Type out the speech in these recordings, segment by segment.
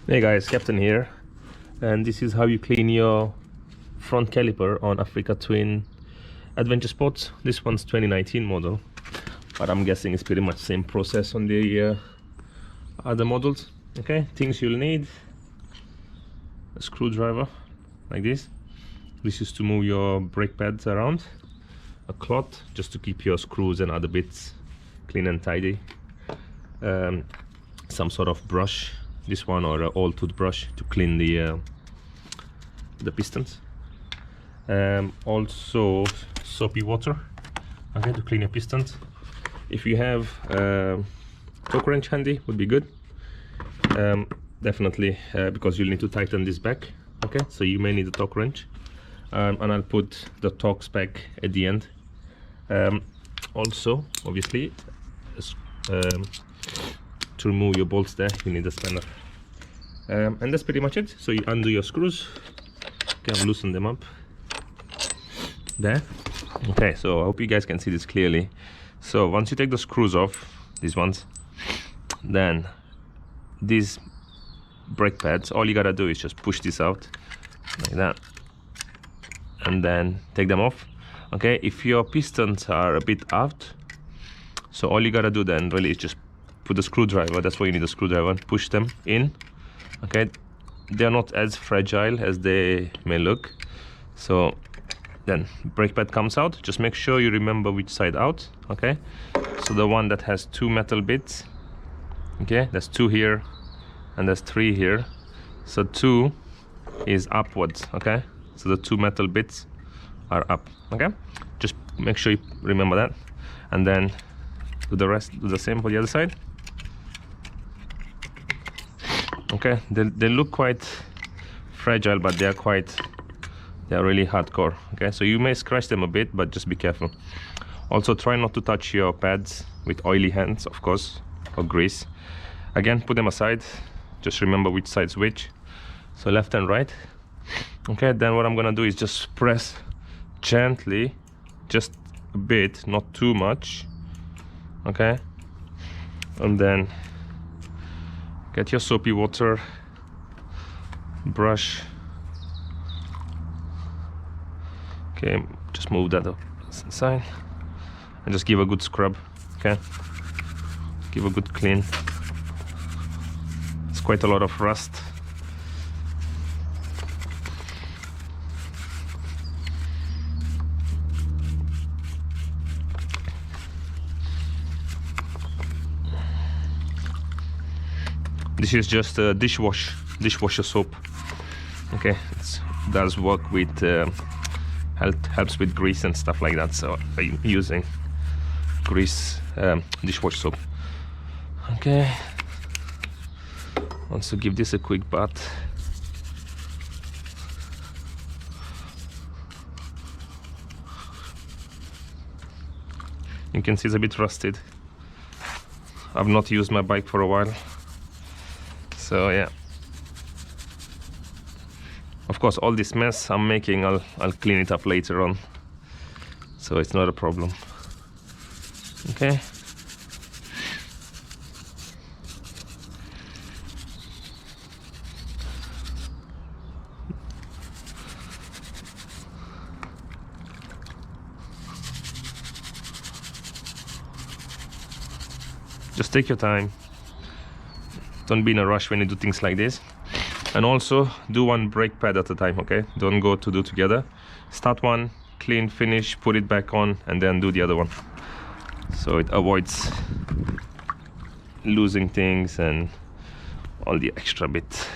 Hey guys, Captain here, and this is how you clean your front caliper on Africa Twin Adventure Sports. This one's 2019 model, but I'm guessing it's pretty much same process on the other models. Okay, things you'll need: a screwdriver like this. This is to move your brake pads around. A cloth just to keep your screws and other bits clean and tidy. Some sort of brush, this one, or an old toothbrush to clean the pistons. Also soapy water, okay, to clean your pistons. If you have torque wrench handy, would be good. Definitely, because you'll need to tighten this back. Okay, so you may need a torque wrench, and I'll put the torque spec at the end. Also, obviously, to remove your bolts there, you need a spanner. And that's pretty much it. So you undo your screws, kind of loosen them up there. Okay, so I hope you guys can see this clearly. So once you take the screws off, these ones, then these brake pads, all you gotta do is just push this out like that, and then take them off. Okay, if your pistons are a bit out, so all you gotta do then really is just put the screwdriver, that's why you need a screwdriver, push them in. Okay, they're not as fragile as they may look. So then brake pad comes out. Just make sure you remember which side out. Okay, so the one that has two metal bits, okay, there's two here and there's three here, so two is upwards. Okay, so the two metal bits are up. Okay, just make sure you remember that, and then do the rest, do the same for the other side. Okay, they look quite fragile, but they are really hardcore. Okay, so you may scratch them a bit, but just be careful. Also, try not to touch your pads with oily hands, of course, or grease. Again, put them aside, just remember which side's which, so left and right. Okay, then what I'm gonna do is just press gently, just a bit, not too much. Okay, and then get your soapy water, brush. Okay, just move that up inside and just give a good scrub. Okay, give a good clean. It's quite a lot of rust. This is just a dishwasher soap. Okay, it does work with helps with grease and stuff like that, so I'm using grease dishwasher soap. Okay, also give this a quick bath. You can see it's a bit rusted. I've not used my bike for a while, so yeah. Of course, all this mess I'm making, I'll clean it up later on, so it's not a problem. Okay. Just take your time. Don't be in a rush when you do things like this. And also do one brake pad at a time. Okay, don't go to do together. Start one, clean, finish, put it back on, and then do the other one, so it avoids losing things and all the extra bits.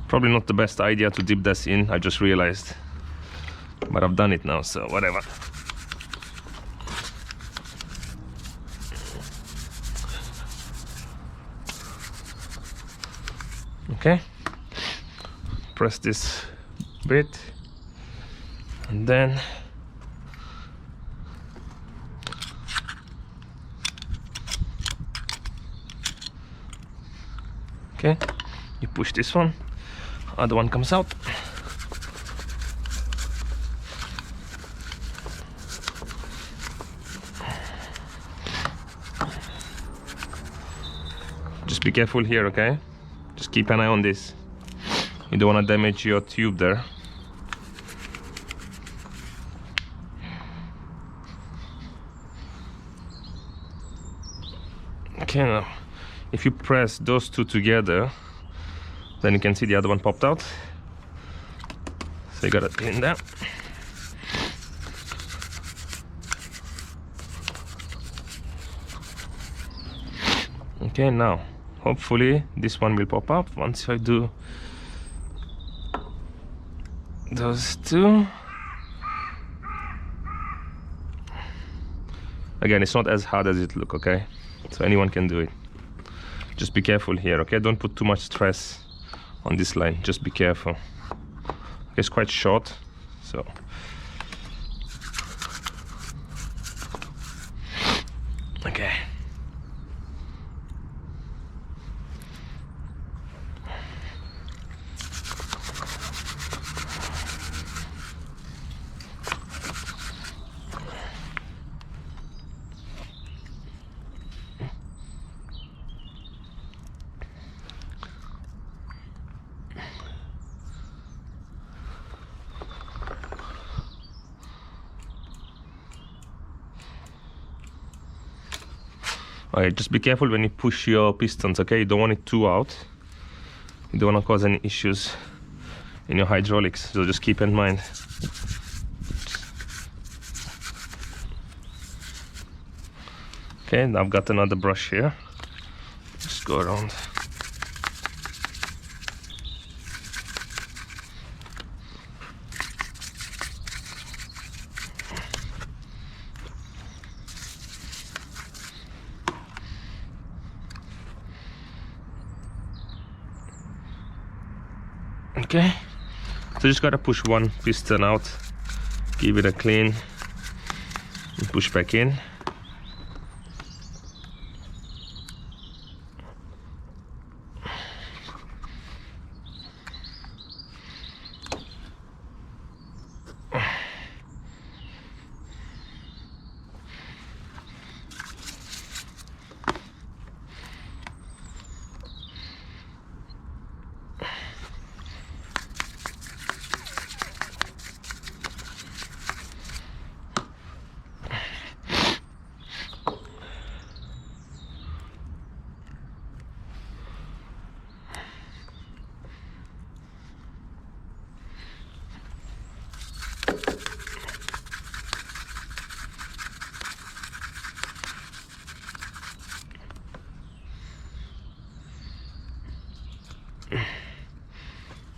Probably not the best idea to dip this in, I just realized, but I've done it now, so whatever. Okay, press this bit and then Okay, you push this one, other one comes out. Just be careful here, okay? Just keep an eye on this. You don't want to damage your tube there. Okay, now if you press those two together, then you can see the other one popped out. So you gotta clean that. Okay, now hopefully this one will pop up once I do those two. Again, it's not as hard as it looks, okay? So anyone can do it. Just be careful here, okay? Don't put too much stress on this line. Just be careful. It's quite short, so. Okay. Alright, just be careful when you push your pistons, okay? You don't want it too out. You don't want to cause any issues in your hydraulics, so just keep in mind. Okay, now I've got another brush here. Just go around. Okay, so just gotta push one piston out, give it a clean, and push back in.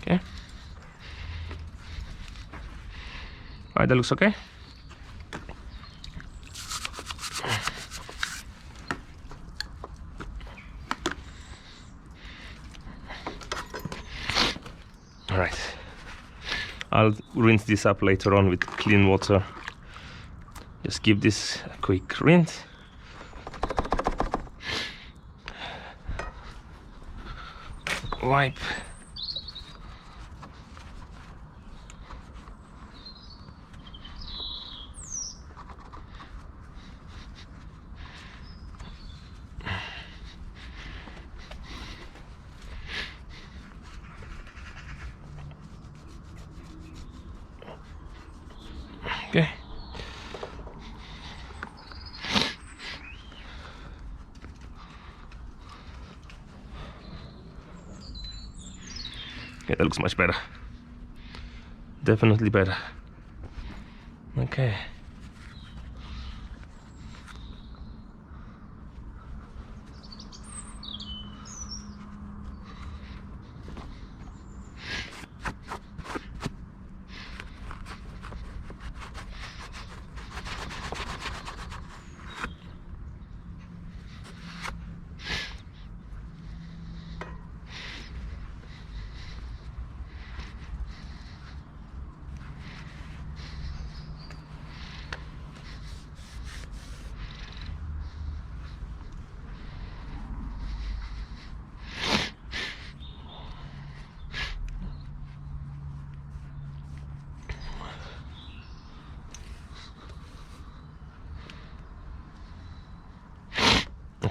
Okay. Alright, that looks okay. Alright. I'll rinse this up later on with clean water. Just give this a quick rinse. Wipe. Okay. Okay, that looks much better. Definitely better. Okay.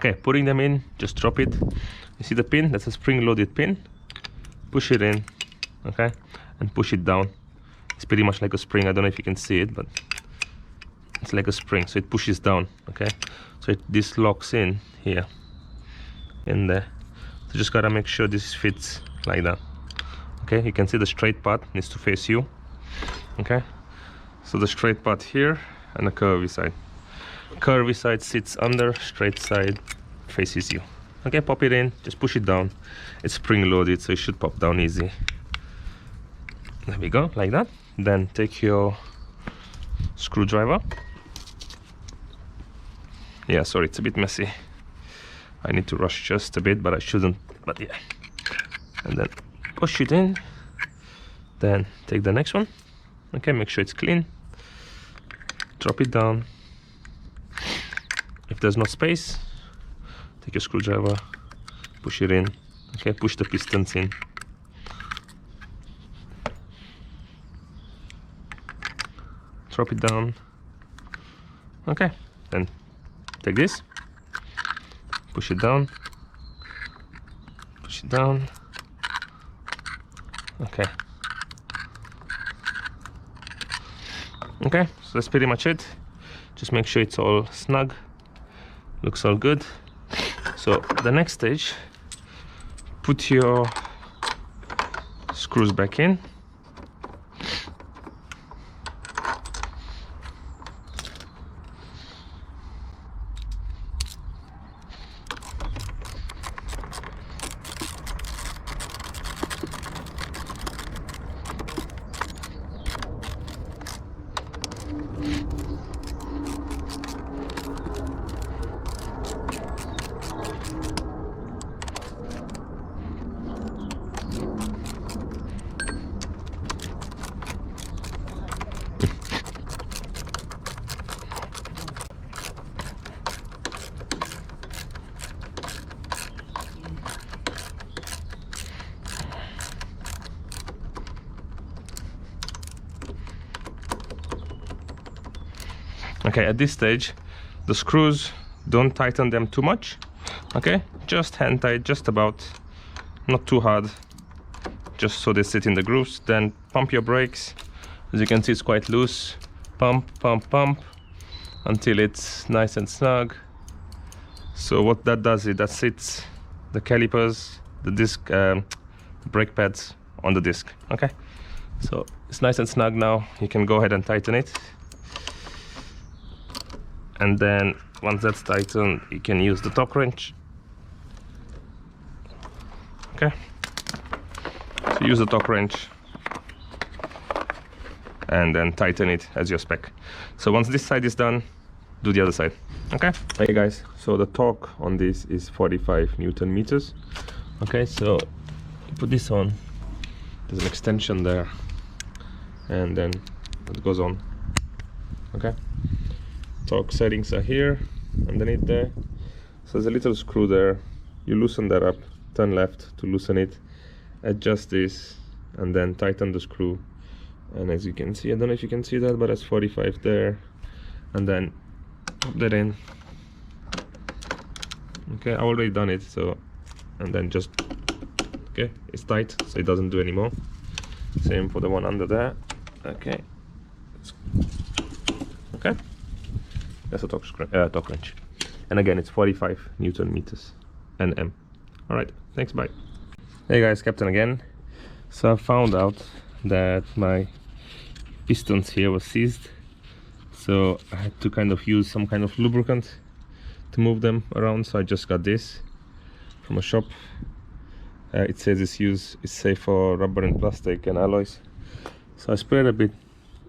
Okay, putting them in, just drop it. You see the pin? That's a spring-loaded pin. Push it in, okay, and push it down. It's pretty much like a spring. I don't know if you can see it, but it's like a spring, so it pushes down, okay. So this locks in here, in there. So just gotta make sure this fits like that. Okay, you can see the straight part needs to face you. Okay, so the straight part here and the curvy side. Curvy side sits under, straight side faces you. Okay, pop it in, just push it down. It's spring loaded, so it should pop down easy. There we go, like that. Then take your screwdriver. Yeah, sorry, it's a bit messy. I need to rush just a bit, but I shouldn't, but yeah. And then push it in. Then take the next one. Okay, make sure it's clean. Drop it down. If there's no space, take your screwdriver, push it in. Okay, push the pistons in. Drop it down. Okay, then take this, push it down, push it down. Okay. Okay, so that's pretty much it. Just make sure it's all snug, looks all good. So the next stage, put your screws back in. Okay, at this stage, the screws, don't tighten them too much. Okay, just hand tight, just about, not too hard, just so they sit in the grooves. Then pump your brakes. As you can see, it's quite loose. Pump, pump, pump until it's nice and snug. So what that does is that sits the calipers, the disc, brake pads on the disc. Okay, so it's nice and snug now. You can go ahead and tighten it. And then once that's tightened, you can use the torque wrench. Okay, so use the torque wrench and then tighten it as your spec. So once this side is done, do the other side. Okay, hey guys, so the torque on this is 45 Newton meters. Okay, so put this on, there's an extension there, and then it goes on. Okay, torque settings are here underneath there. So there's a little screw there. You loosen that up, turn left to loosen it, adjust this, and then tighten the screw. And as you can see, I don't know if you can see that, but it's 45 there. And then pop that in. Okay, I already done it, so, and then just, okay, it's tight, so it doesn't do anymore. Same for the one under there. Okay, okay. That's a torque wrench. And again, it's 45 Newton meters, Nm. Alright, thanks, bye. Hey guys, Captain again. So I found out that my pistons here were seized. So I had to kind of use some kind of lubricant to move them around. So I just got this from a shop. It says it's safe for rubber and plastic and alloys. So I sprayed a bit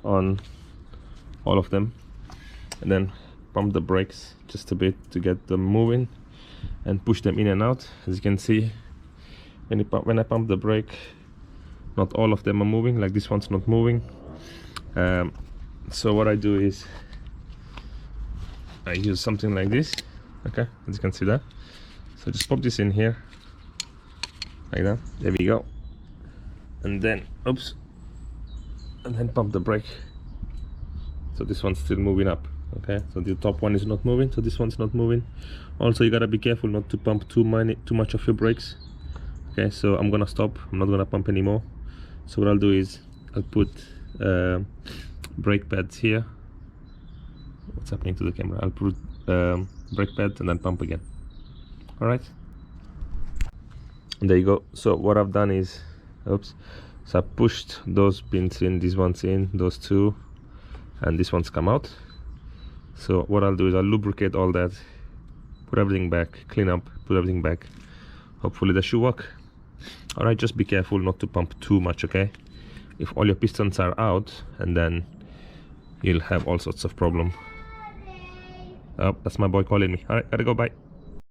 on all of them and then pump the brakes just a bit to get them moving and push them in and out. As you can see, when I pump the brake, not all of them are moving, like this one's not moving. So what I do is I use something like this. Okay, as you can see that. So just pop this in here like that. There we go. And then oops, and then pump the brake. So this one's still moving up. Okay, so the top one is not moving, so this one's not moving. Also, you gotta be careful not to pump too much of your brakes. Okay, so I'm gonna stop. I'm not gonna pump anymore. So what I'll do is I'll put brake pads here. What's happening to the camera? I'll put brake pads and then pump again. All right, and there you go. So what I've done is, oops, so I pushed those pins in, these ones in, those two, and this one's come out. So what I'll do is I'll lubricate all that, put everything back, clean up, put everything back. Hopefully that should work. All right, just be careful not to pump too much, okay? If all your pistons are out, and then you'll have all sorts of problem. Oh, that's my boy calling me. All right, gotta go, bye.